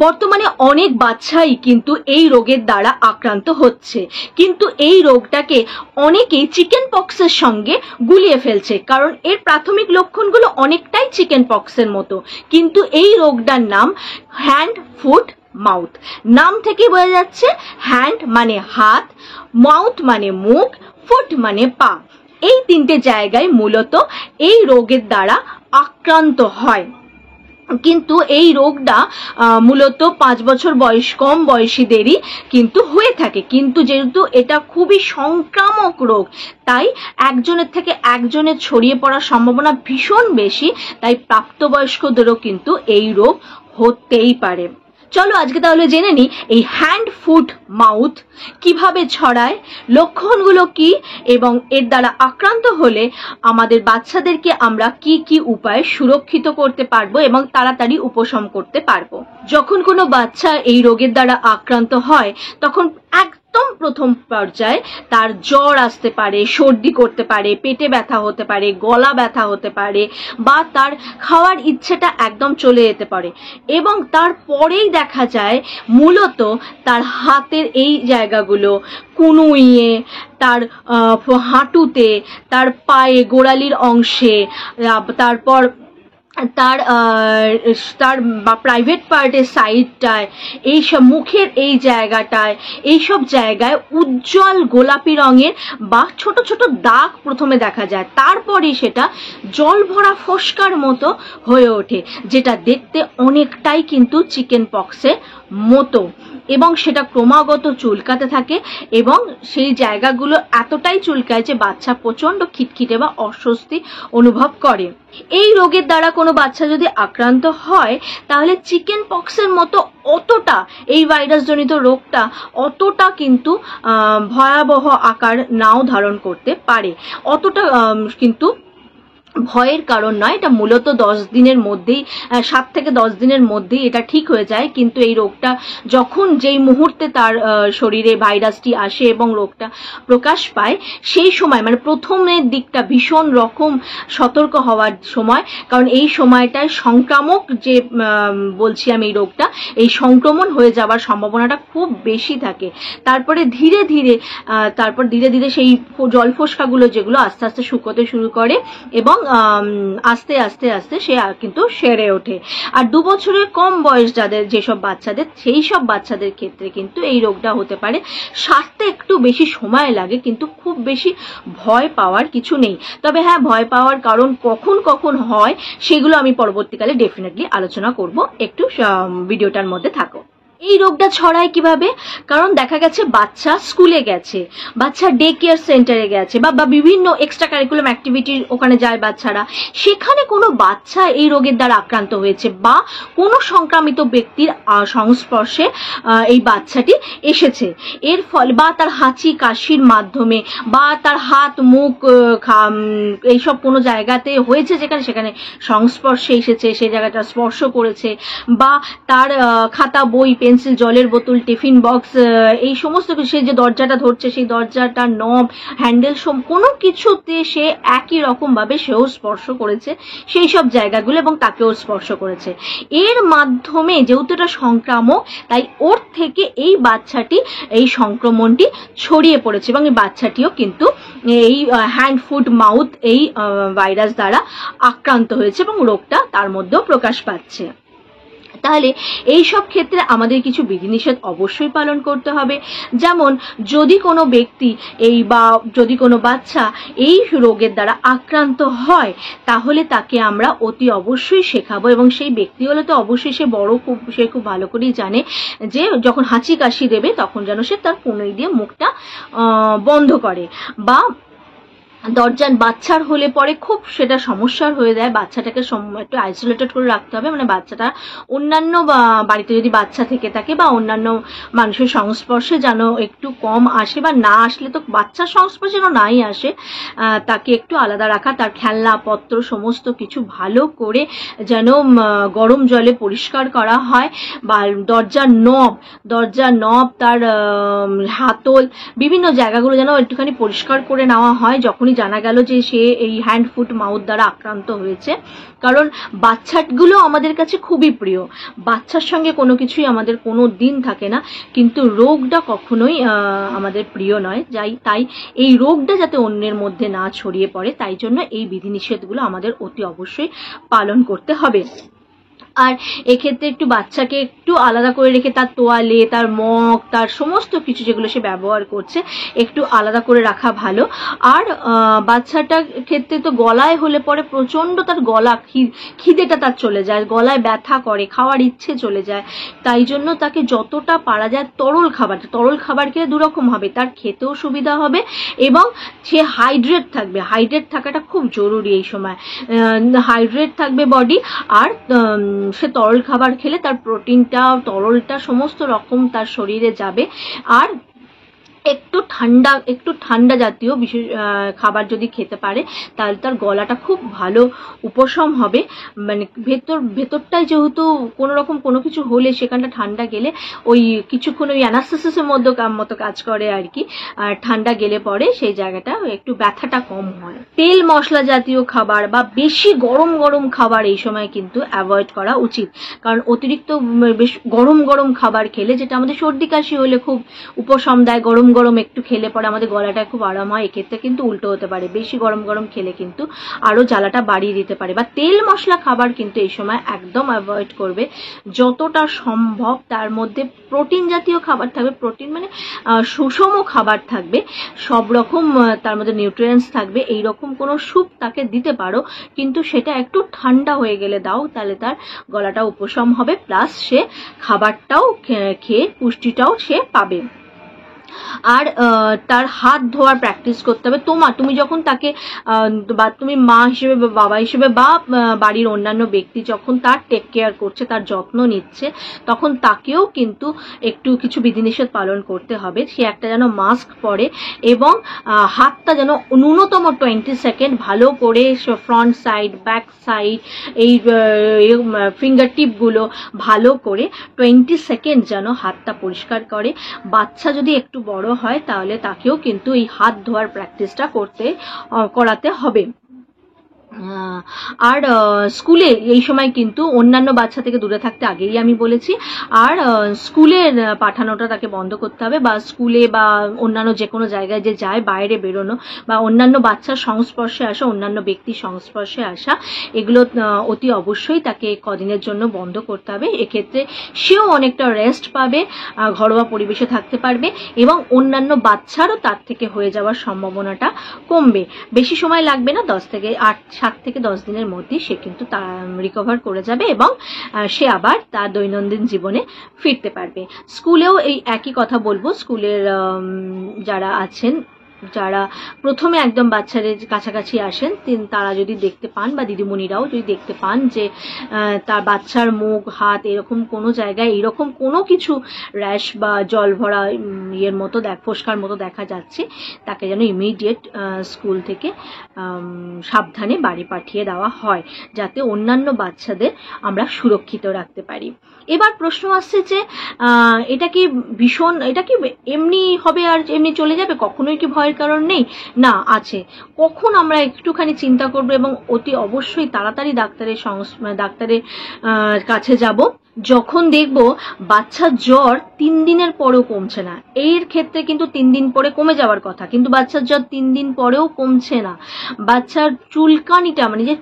বর্তমানে অনেক বাচ্চাই কিন্তু এই রোগের দ্বারা আক্রান্ত হচ্ছে, কিন্তু এই রোগটাকে অনেকেই চিকেন পক্সের সঙ্গে গুলিয়ে ফেলছে, কারণ এর প্রাথমিক লক্ষণগুলো অনেকটাই চিকেন পক্সের মতো। কিন্তু এই রোগটার নাম হ্যান্ড ফুট মাউথ। নাম থেকে বোঝা যাচ্ছে, হ্যান্ড মানে হাত, মাউথ মানে মুখ, ফুট মানে পা। এই তিনটে জায়গায় মূলত এই রোগের দ্বারা আক্রান্ত হয়। কিন্তু এই রোগটা মূলত 5 বছর কম বয়সীদেরই কিন্তু হয়ে থাকে, কিন্তু যেহেতু এটা খুবই সংক্রামক রোগ, তাই একজনের থেকে একজনের ছড়িয়ে পড়ার সম্ভাবনা ভীষণ বেশি, তাই প্রাপ্তবয়স্কদেরও কিন্তু এই রোগ হতেই পারে। চলো আজকে তাহলে জেনে নিই এই হ্যান্ড ফুট মাউথ কিভাবে ছড়ায়, লক্ষণগুলো কি, এবং এর দ্বারা আক্রান্ত হলে আমাদের বাচ্চাদেরকে আমরা কি কি উপায়ে সুরক্ষিত করতে পারবো এবং তাড়াতাড়ি উপশম করতে পারবো। যখন কোনো বাচ্চা এই রোগের দ্বারা আক্রান্ত হয় তখন একদম প্রথম পর্যায়ে তার জ্বর আসতে পারে, সর্দি করতে পারে, পেটে ব্যথা হতে পারে, গলা ব্যথা হতে পারে, বা তার খাওয়ার ইচ্ছেটা একদম চলে যেতে পারে, এবং তারপরেই দেখা যায় মূলত তার হাতের এই জায়গাগুলো, কুনুইয়ে, তার হাঁটুতে, তার পায়ে গোড়ালির অংশে, তারপর তার প্রাইভেট পার্টের সাইডটায়, এইসব মুখের এই জায়গাটায়, এইসব জায়গায় উজ্জ্বল গোলাপি রঙের বা ছোট ছোট দাগ প্রথমে দেখা যায়, তারপরে সেটা জল ভরা ফোস্কার মতো হয়ে ওঠে, যেটা দেখতে অনেকটাই কিন্তু চিকেন পক্সের মতো, এবং সেটা ক্রমাগত চুলকাতে থাকে, এবং সেই জায়গাগুলো এতটাই চুলকায় যে বাচ্চা প্রচন্ড খিটখিটে বা অস্বস্তি অনুভব করে। এই রোগের দ্বারা কোনো বাচ্চা যদি আক্রান্ত হয় তাহলে চিকেন পক্সের মতো অতটা, এই ভাইরাস জনিত রোগটা অতটা কিন্তু ভয়াবহ আকার নাও ধারণ করতে পারে, অতটা কিন্তু ভয়ের কারণ নয়। এটা মূলত 10 দিনের মধ্যেই, 7 থেকে 10 দিনের মধ্যেই এটা ঠিক হয়ে যায়। কিন্তু এই রোগটা যখন যেই মুহূর্তে তার শরীরে ভাইরাসটি আসে এবং রোগটা প্রকাশ পায়, সেই সময় মানে প্রথমের দিকটা ভীষণ রকম সতর্ক হওয়ার সময়, কারণ এই সময়টায় সংক্রামক যে বলছি আমি এই রোগটা, এই সংক্রমণ হয়ে যাওয়ার সম্ভাবনাটা খুব বেশি থাকে। তারপরে ধীরে ধীরে সেই জল ফোস্কাগুলো যেগুলো আস্তে আস্তে শুকোতে শুরু করে, এবং আস্তে আস্তে আস্তে সে কিন্তু সেরে ওঠে। আর 2 বছরের কম বয়স যাদের, যেসব বাচ্চাদের, সেই সব বাচ্চাদের ক্ষেত্রে কিন্তু এই রোগটা হতে পারে। সারতে একটু বেশি সময় লাগে, কিন্তু খুব বেশি ভয় পাওয়ার কিছু নেই। তবে হ্যাঁ, ভয় পাওয়ার কারণ কখন কখন হয় সেগুলো আমি পরবর্তীকালে ডেফিনেটলি আলোচনা করব, একটু ভিডিওটার মধ্যে থাকো। এই রোগটা ছড়ায় কিভাবে? কারণ দেখা গেছে বাচ্চা স্কুলে গেছে, বাচ্চা ডে কেয়ার সেন্টারে গেছে, বা বিভিন্ন এক্সট্রা কারিকুলাম অ্যাক্টিভিটির ওখানে যায় বাচ্চারা, সেখানে কোনো বাচ্চা এই রোগের দ্বারা আক্রান্ত হয়েছে, বা কোনো সংক্রামিত ব্যক্তির সংস্পর্শে এই বাচ্চাটি এসেছে, এর ফলে বা তার হাঁচি কাশির মাধ্যমে, বা তার হাত মুখ এইসব কোনো জায়গাতে হয়েছে যেখানে সেখানে সংস্পর্শে এসেছে, সেই জায়গাটা স্পর্শ করেছে, বা তার খাতা, বই, পেন্সিল, জলের বোতল, টিফিন বক্স, এই সমস্ত কিছু, সে যে দরজাটা ধরছে সেই দরজাটার নব, হ্যান্ডেল, কোনো কিছুতে সে একই রকম ভাবে সেও স্পর্শ করেছে সেই সব জায়গাগুলো, এবং তাকেও স্পর্শ করেছে। এর মাধ্যমে যেহেতু এটা সংক্রামক, তাই ওর থেকে এই বাচ্চাটি, এই সংক্রমণটি ছড়িয়ে পড়েছে, এবং এই বাচ্চাটিও কিন্তু এই হ্যান্ড ফুট মাউথ এই ভাইরাস দ্বারা আক্রান্ত হয়েছে, এবং রোগটা তার মধ্যেও প্রকাশ পাচ্ছে। তাহলে এই সব ক্ষেত্রে আমাদের কিছু বিধিনিষেধ অবশ্যই পালন করতে হবে। যেমন যদি কোনো ব্যক্তি বা যদি কোনো বাচ্চা এই রোগের দ্বারা আক্রান্ত হয়, তাহলে তাকে আমরা অতি অবশ্যই শেখাবো, এবং সেই ব্যক্তি হলে তো অবশ্যই সে খুব ভালো করেই জানে যে যখন হাঁচি কাশি দেবে তখন যেন সে তার কনুই দিয়ে মুখটা বন্ধ করে, বা বাচ্চার হলে পরে খুব সেটা সমস্যার হয়ে যায়, বাচ্চাটাকে একটু আইসোলেটেড করে রাখতে হবে, মানে বাচ্চাটা অন্যান্য বাড়িতে যদি বাচ্চা থেকে থাকে বা অন্যান্য মানুষের সংস্পর্শে যেন একটু কম আসে, বা না আসলে তো বাচ্চার সংস্পর্শে যেন নাই আসে, তাকে একটু আলাদা রাখা, তার খেলনাপত্র সমস্ত কিছু ভালো করে যেন গরম জলে পরিষ্কার করা হয়, বা দরজার নব, তার হাতল, বিভিন্ন জায়গাগুলো যেন একটুখানি পরিষ্কার করে নেওয়া হয় যখনই তখনই জানা গেল যে সে এই হ্যান্ড ফুট মাউথ দ্বারা আক্রান্ত হয়েছে। কারণ বাচ্চাগুলো আমাদের কাছে খুবই প্রিয়, বাচ্চার সঙ্গে কোনো কিছুই আমাদের কোনো দিন থাকে না, কিন্তু রোগটা কখনোই আমাদের প্রিয় নয়। তাই এই রোগটা যাতে অন্যের মধ্যে না ছড়িয়ে পড়ে, তাই জন্য এই বিধিনিষেধগুলো আমাদের অতি অবশ্যই পালন করতে হবে। আর এক্ষেত্রে একটু বাচ্চাকে একটু আলাদা করে রেখে তার তোয়ালে, তার মগ, তার সমস্ত কিছু যেগুলো সে ব্যবহার করছে একটু আলাদা করে রাখা ভালো। আর বাচ্চাটার ক্ষেত্রে তো গলায় হলে পরে প্রচণ্ড তার গলা খিদেটা তার চলে যায়, গলায় ব্যথা করে, খাওয়ার ইচ্ছে চলে যায়। তাই জন্য তাকে যতটা পারা যায় তরল খাবার খেলে দুরকম হবে, তার খেতেও সুবিধা হবে এবং সে হাইড্রেট থাকবে। হাইড্রেট থাকাটা খুব জরুরি এই সময়, হাইড্রেট থাকবে বডি। আর সে তরল খাবার খেলে তার প্রোটিনটা, তরলটা সমস্ত রকম তার শরীরে যাবে। আর একটু ঠান্ডা জাতীয় বিশেষ খাবার যদি খেতে পারে তাহলে তার গলাটা খুব ভালো উপশম হবে। মানে ভেতরটায় যেহেতু কোনো রকম কোনো কিছু হলে সেখানটা ঠান্ডা গেলে ওই কিছুক্ষণ ওই অ্যানাস্থেসিসের মতো কাজ করে আর কি। আর ঠান্ডা গেলে পরে সেই জায়গাটা একটু ব্যথাটা কম হয়। তেল মশলা জাতীয় খাবার বা বেশি গরম খাবার এই সময় কিন্তু অ্যাভয়েড করা উচিত, কারণ অতিরিক্ত বেশ গরম খাবার খেলে, যেটা আমাদের সর্দি কাশি হলে খুব উপশম দেয়, গরম একটু খেলে পরে আমাদের গলাটা খুব আরাম হয়, এক্ষেত্রে কিন্তু উল্টো হতে পারে, বেশি গরম খেলে কিন্তু আরো জ্বালাটা বাড়িয়ে দিতে পারে। বা তেল মশলা খাবার কিন্তু এই সময় একদম অ্যাভয়েড করবে যতটা সম্ভব। তার মধ্যে প্রোটিন জাতীয় খাবার থাকবে, প্রোটিন মানে সুষম খাবার থাকবে, সব রকম তার মধ্যে নিউট্রিয়েন্টস থাকবে। এইরকম কোনো স্যুপ তাকে দিতে পারো, কিন্তু সেটা একটু ঠান্ডা হয়ে গেলে দাও, তাহলে তার গলাটা উপশম হবে, প্লাস সে খাবারটাও খেয়ে পুষ্টিটাও সে পাবে। আর তার হাত ধোয়ার প্র্যাকটিস করতে হবে। তুমি যখন তাকে বা তুমি মা হিসেবে বা বাবা হিসেবে বা বাড়ির অন্যান্য ব্যক্তি যখন তার টেক কেয়ার করছে, তার যত্ন নিচ্ছে, তখন তাকেও কিন্তু একটু কিছু বিধিনিষেধ পালন করতে হবে। সে একটা যেন মাস্ক পরে এবং হাতটা যেন ন্যূনতম 20 সেকেন্ড ভালো করে ফ্রন্ট সাইড, ব্যাক সাইড, এই ফিঙ্গার টিপগুলো ভালো করে 20 সেকেন্ড যেন হাতটা পরিষ্কার করে। বাচ্চা যদি একটু বড় হয় তাহলে তাকেও কিন্তু এই হাত ধোয়ার প্র্যাকটিসটা করাতে হবে। আর স্কুলে এই সময় কিন্তু অন্যান্য বাচ্চা থেকে দূরে থাকতে আগেই আমি বলেছি। আর স্কুলে পাঠানোটা তাকে বন্ধ করতে হবে, বা স্কুলে বা অন্যান্য যে কোনো জায়গায় যে যায় বাইরে বেরোনো বা অন্যান্য বাচ্চার সংস্পর্শে আসা, অন্যান্য ব্যক্তির সংস্পর্শে আসা, এগুলো অতি অবশ্যই তাকে কদিনের জন্য বন্ধ করতে হবে। এক্ষেত্রে সেও অনেকটা রেস্ট পাবে, ঘরোয়া পরিবেশে থাকতে পারবে এবং অন্যান্য বাচ্চারও তার থেকে হয়ে যাওয়ার সম্ভাবনাটা কমবে। বেশি সময় লাগবে না, 7 থেকে 10 দিনের মধ্যে সে কিন্তু রিকভার করে যাবে এবং সে আবার তার দৈনন্দিন জীবনে ফিরতে পারবে। স্কুলেও এই একই কথা বলবো। স্কুলের যারা আছেন, যারা প্রথমে একদম বাচ্চাদের কাছাকাছি আসেন, তারা যদি দেখতে পান বা দিদিমণিরাও যদি দেখতে পান যে তার বাচ্চার মুখ, হাত এরকম কোনো জায়গায় এরকম কোনো কিছু র্যাশ বা জল ভরা ইয়ের মতো ফোস্কার মতো দেখা যাচ্ছে, তাকে যেন ইমিডিয়েট স্কুল থেকে সাবধানে বাড়ি পাঠিয়ে দেওয়া হয়, যাতে অন্যান্য বাচ্চাদের আমরা সুরক্ষিত রাখতে পারি। এবার প্রশ্ন আসছে যে এটা কি এমনি হবে আর এমনি চলে যাবে, কখনোই কি ভয়ের কারণ নেই? না, আছে। কখন আমরা একটুখানি চিন্তা করবো এবং অতি অবশ্যই তাড়াতাড়ি ডাক্তারের কাছে যাব, যখন দেখবো বাচ্চার জ্বর 3 দিনের পরেও কমছে না। এর ক্ষেত্রে কিন্তু 3 দিন পরে কমে যাওয়ার কথা, কিন্তু বাচ্চার জ্বর 3 দিন পরেও কমছে না। বাচ্চার চুলকানিটা, মানে যে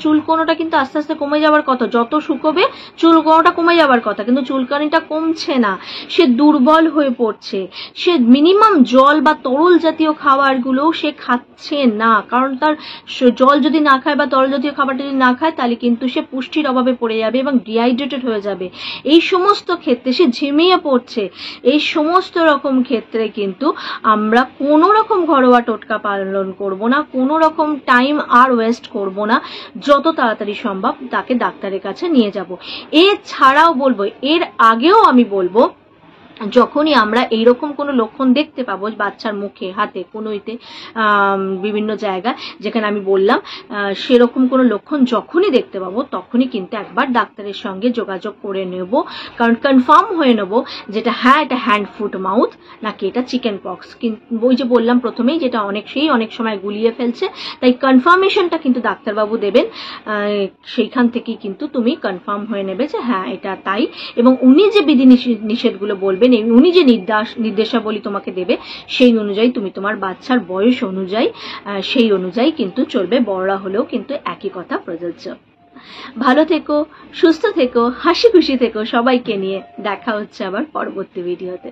চুলকোনোটা কিন্তু আস্তে আস্তে কমে যাওয়ার কথা, যত শুকোবে চুলকোনোটা কমে যাওয়ার কথা, কিন্তু চুলকানিটা কমছে না। সে দুর্বল হয়ে পড়ছে, সে মিনিমাম জল বা তরল জাতীয় খাবারগুলোও সে খাচ্ছে না, কারণ তার জল যদি না খায় বা তরল জাতীয় খাবারটা যদি না খায় তাহলে কিন্তু সে পুষ্টির অভাবে পড়ে যাবে এবং ডিহাইড্রেটেড হয়ে যাবে। এই সমস্ত ক্ষেত্রে সে ঝিমিয়ে পড়ছে। এই সমস্ত রকম ক্ষেত্রে কিন্তু আমরা কোনো রকম ঘরোয়া টোটকা পালন করব না, কোনো রকম টাইম আর ওয়েস্ট করব না, যত তাড়াতাড়ি সম্ভব তাকে ডাক্তারের কাছে নিয়ে যাব। এছাড়াও বলবো, এর আগেও আমি বলবো যখনই আমরা এইরকম কোনো লক্ষণ দেখতে পাবো বাচ্চার মুখে, হাতে, কোনোইতে, বিভিন্ন জায়গায় যেখানে আমি বললাম, সেরকম কোনো লক্ষণ যখনই দেখতে পাবো তখনই কিন্তু একবার ডাক্তারের সঙ্গে যোগাযোগ করে নেব, কারণ কনফার্ম হয়ে নেব যেটা হ্যাঁ এটা হ্যান্ড ফুট মাউথ নাকি এটা চিকেন পক্স। কিন্তু ওই যে বললাম প্রথমেই, যেটা অনেক সময় গুলিয়ে ফেলছে, তাই কনফার্মেশনটা কিন্তু ডাক্তারবাবু দেবেন। সেইখান থেকেই কিন্তু তুমি কনফার্ম হয়ে নেবে যে হ্যাঁ এটা তাই, এবং উনি যে বিধি নিষেধগুলো বলবেন, উনি যে নির্দেশাবলী তোমাকে দেবে, সেই অনুযায়ী তুমি তোমার বাচ্চার বয়স অনুযায়ী সেই অনুযায়ী কিন্তু চলবে। বড়রা হলেও কিন্তু একই কথা প্রযোজ্য। ভালো থেকো, সুস্থ থেকো, হাসি খুশি থেকো, সবাইকে নিয়ে দেখা হচ্ছে আবার পরবর্তী ভিডিওতে।